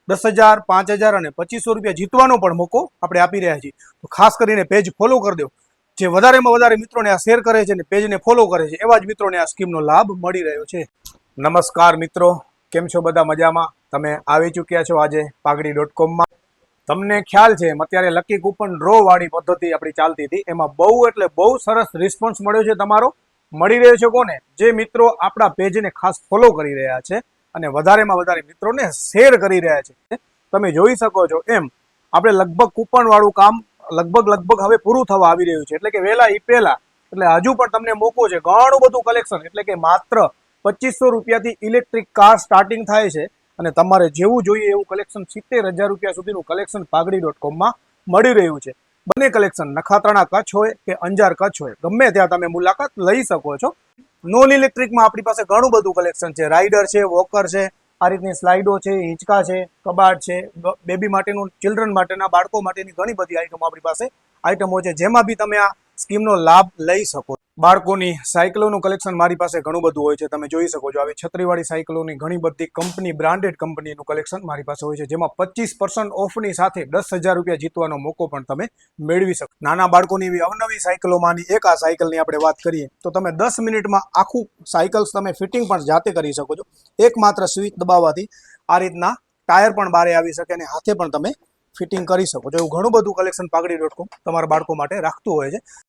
10,000, 5,000 અને 2,500 રૂપિયા જીતવાનો પણ મોકો આપણે આપી રહ્યા છીએ। તો ખાસ કરીને પેજ ફોલો કરી દો। જે વધારેમાં વધારે મિત્રોને આ શેર કરે છે અને પેજને ફોલો કરે છે એવા જ મિત્રોને આ સ્કીમનો લાભ મળી રહ્યો છે। નમસ્કાર મિત્રો, કેમ છો બધા? મજામાં? તમે આવી ચૂક્યા છો આજે pagadi.com માં। તમને ખ્યાલ છે અત્યારે લકી કૂપન ડ્રો વાળી પદ્ધતિ આપણી ચાલતી હતી, એમાં બહુ એટલે બહુ સરસ રિસ્પોન્સ મળ્યો છે તમારો। મળી રહ્યો છે કોને? જે મિત્રો આપણા પેજને ખાસ ફોલો કરી રહ્યા છે અને વધારેમાં વધારે મિત્રોને શેર કરી રહ્યા છે। તમે જોઈ શકો છો એમ આપણે લગભગ કૂપન વાળું કામ લગભગ હવે પૂરું થવા આવી રહ્યું છે, એટલે કે વહેલા ઈ પહેલા। એટલે હજુ પણ તમને મોકો છે, ઘણું બધું કલેક્શન, એટલે કે માત્ર 2,500 રૂપિયાથી ઇલેક્ટ્રિક કાર સ્ટાર્ટિંગ થાય છે અને તમારે જેવું જોઈએ એવું કલેક્શન 70,000 રૂપિયા સુધીનું કલેક્શન pagadi.com માં મળી રહ્યું છે। બંને કલેક્શન નખાત્રાણા કચ્છ હોય કે અંજાર કચ્છ હોય, ગમે ત્યાં તમે મુલાકાત લઈ શકો છો। નોન ઇલેક્ટ્રિકમાં આપણી પાસે ઘણું બધું કલેક્શન છે, રાઇડર છે, વોકર છે, આ રીતની સ્લાઇડો છે, હિંચકા છે, કબાટ છે, બેબી માટેનું, ચિલ્ડ્રન માટેના, બાળકો માટેની ઘણી બધી આઈટમો આપણી પાસે આઈટમો છે, જેમાં બી તમે આ સ્કીમનો લાભ લઈ શકો। બાળકોની સાયકલોનું કલેક્શન મારી પાસે ઘણું બધું હોય છે, તમે જોઈ શકો છો। આવી છત્રીવાળી સાયકલોની ઘણી બધી કંપની, બ્રાન્ડેડ કંપનીનું કલેક્શન મારી પાસે હોય છે, જેમાં 25% ઓફની સાથે 10,000 રૂપિયા જીતવાનો મોકો પણ તમે મેળવી શકો। નાના બાળકોની એવી અવનવી સાયકલોમાંની એક આ સાયકલની આપણે વાત કરીએ તો તમે 10 મિનિટમાં આખું સાયકલ્સ તમે ફિટિંગ પણ જાતે કરી શકો છો। એકમાત્ર સ્વિચ દબાવવાથી આ રીતના ટાયર પણ બહાર આવી શકે અને હાથે પણ તમે ફિટિંગ કરી શકો છો। એવું ઘણું બધું કલેક્શન pagadi.com તમારા બાળકો માટે રાખતું હોય છે।